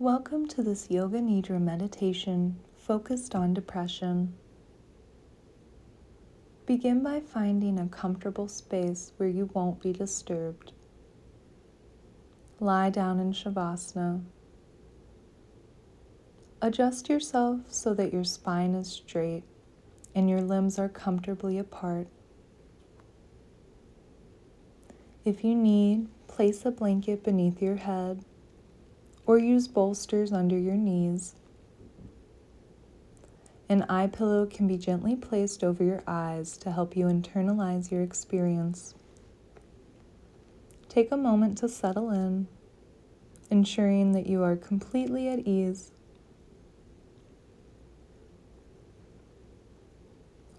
Welcome to this Yoga Nidra meditation focused on depression. Begin by finding a comfortable space where you won't be disturbed. Lie down in Shavasana. Adjust yourself so that your spine is straight and your limbs are comfortably apart. If you need, place a blanket beneath your head or use bolsters under your knees. An eye pillow can be gently placed over your eyes to help you internalize your experience. Take a moment to settle in, ensuring that you are completely at ease.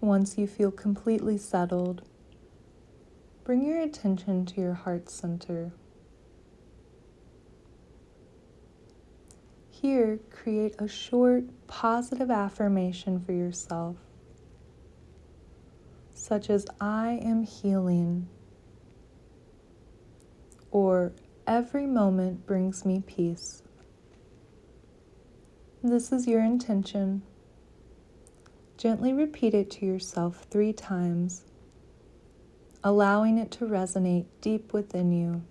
Once you feel completely settled, bring your attention to your heart center. Here, create a short, positive affirmation for yourself, such as "I am healing," or "Every moment brings me peace." This is your intention. Gently repeat it to yourself 3 times, allowing it to resonate deep within you.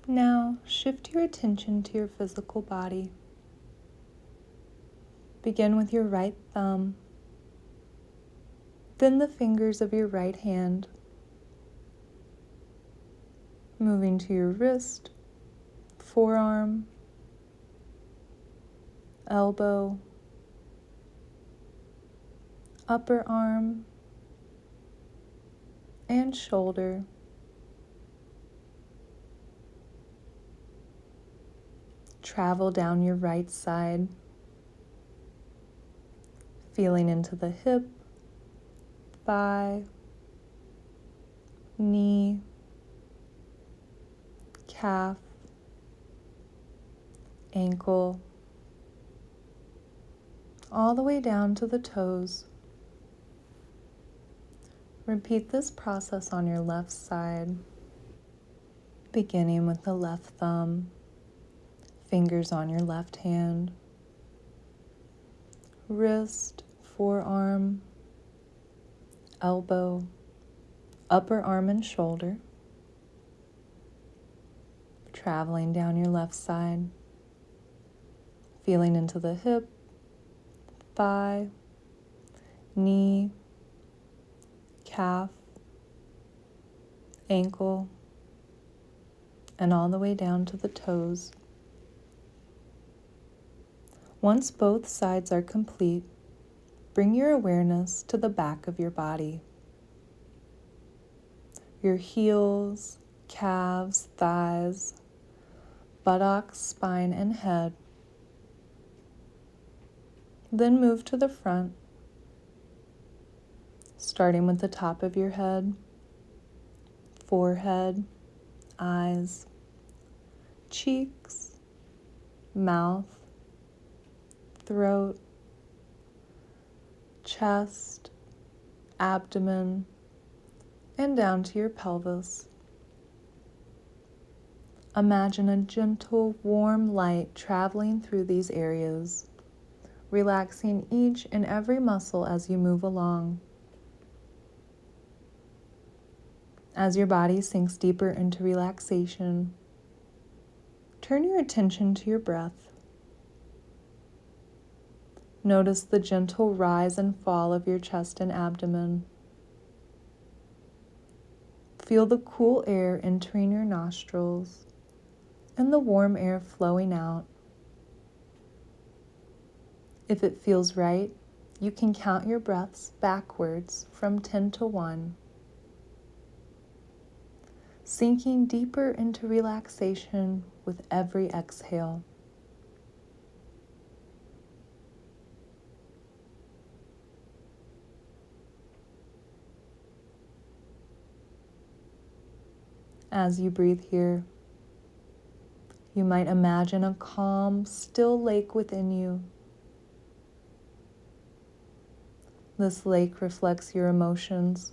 Now, shift your attention to your physical body. Begin with your right thumb, then the fingers of your right hand, moving to your wrist, forearm, elbow, upper arm, and shoulder. Travel down your right side, feeling into the hip, thigh, knee, calf, ankle, all the way down to the toes. Repeat this process on your left side, beginning with the left thumb, fingers on your left hand, wrist, forearm, elbow, upper arm and shoulder. Traveling down your left side, feeling into the hip, thigh, knee, calf, ankle, and all the way down to the toes. Once both sides are complete, bring your awareness to the back of your body. Your heels, calves, thighs, buttocks, spine, and head. Then move to the front, starting with the top of your head, forehead, eyes, cheeks, mouth, throat, chest, abdomen, and down to your pelvis. Imagine a gentle, warm light traveling through these areas, relaxing each and every muscle as you move along. As your body sinks deeper into relaxation, turn your attention to your breath. Notice the gentle rise and fall of your chest and abdomen. Feel the cool air entering your nostrils and the warm air flowing out. If it feels right, you can count your breaths backwards from 10 to 1. Sinking deeper into relaxation with every exhale. As you breathe here, You might imagine a calm, still lake within you. This lake reflects your emotions.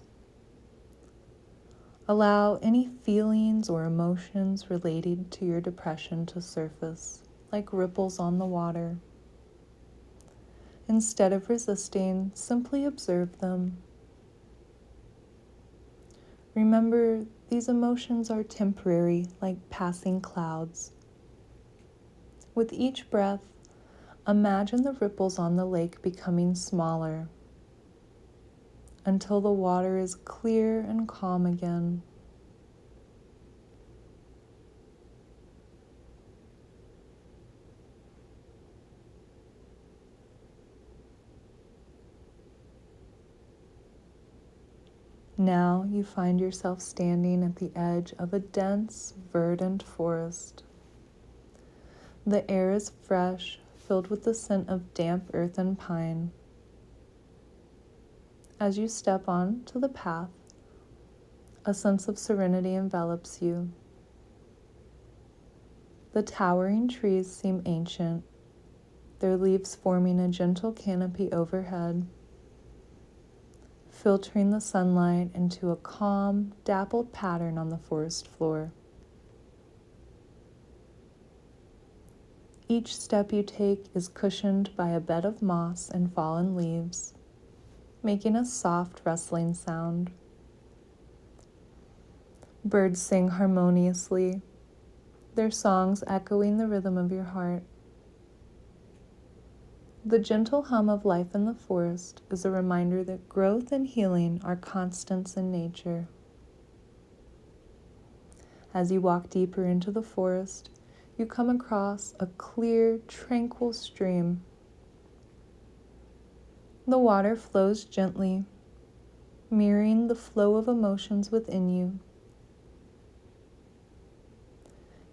Allow any feelings or emotions related to your depression to surface, like ripples on the water. Instead of resisting, simply observe them. Remember, these emotions are temporary, like passing clouds. With each breath, imagine the ripples on the lake becoming smaller until the water is clear and calm again. Now you find yourself standing at the edge of a dense, verdant forest. The air is fresh, filled with the scent of damp earth and pine. As you step onto the path, a sense of serenity envelops you. The towering trees seem ancient, their leaves forming a gentle canopy overhead, filtering the sunlight into a calm, dappled pattern on the forest floor. Each step you take is cushioned by a bed of moss and fallen leaves, making a soft rustling sound. Birds sing harmoniously, their songs echoing the rhythm of your heart. The gentle hum of life in the forest is a reminder that growth and healing are constants in nature. As you walk deeper into the forest, you come across a clear, tranquil stream. The water flows gently, mirroring the flow of emotions within you.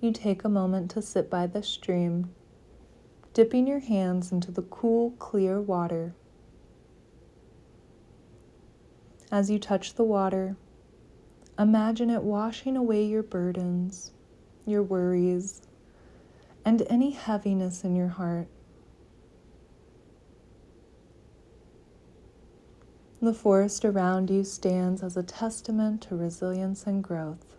You take a moment to sit by the stream, dipping your hands into the cool, clear water. As you touch the water, imagine it washing away your burdens, your worries, and any heaviness in your heart. The forest around you stands as a testament to resilience and growth.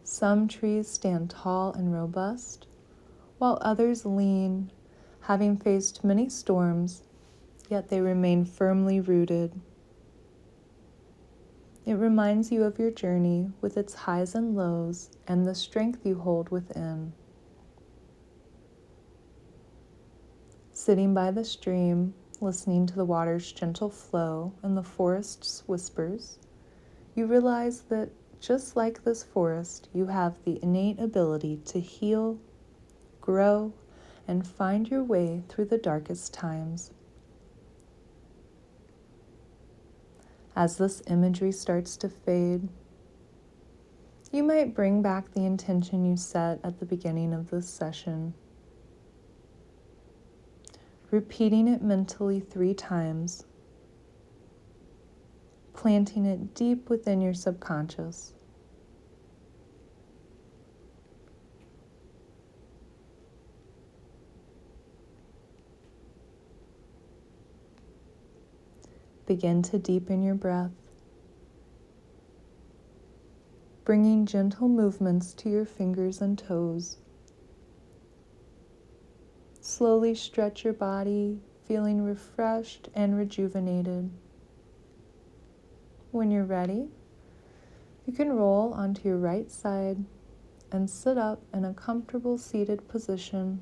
Some trees stand tall and robust, while others lean, having faced many storms, yet they remain firmly rooted. It reminds you of your journey with its highs and lows and the strength you hold within. Sitting by the stream, listening to the water's gentle flow and the forest's whispers, you realize that just like this forest, you have the innate ability to heal, grow, and find your way through the darkest times. As this imagery starts to fade, you might bring back the intention you set at the beginning of this session, repeating it mentally 3 times, planting it deep within your subconscious. Begin to deepen your breath, bringing gentle movements to your fingers and toes. Slowly stretch your body, feeling refreshed and rejuvenated. When you're ready, you can roll onto your right side and sit up in a comfortable seated position.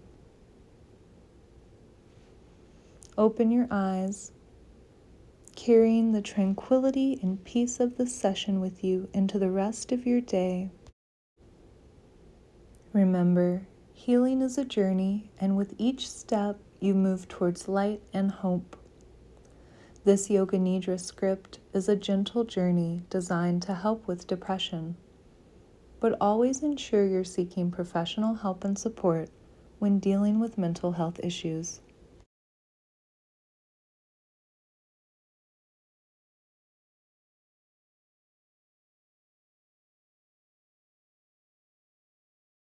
Open your eyes, carrying the tranquility and peace of this session with you into the rest of your day. Remember, healing is a journey, and with each step, you move towards light and hope. This Yoga Nidra script is a gentle journey designed to help with depression, but always ensure you're seeking professional help and support when dealing with mental health issues.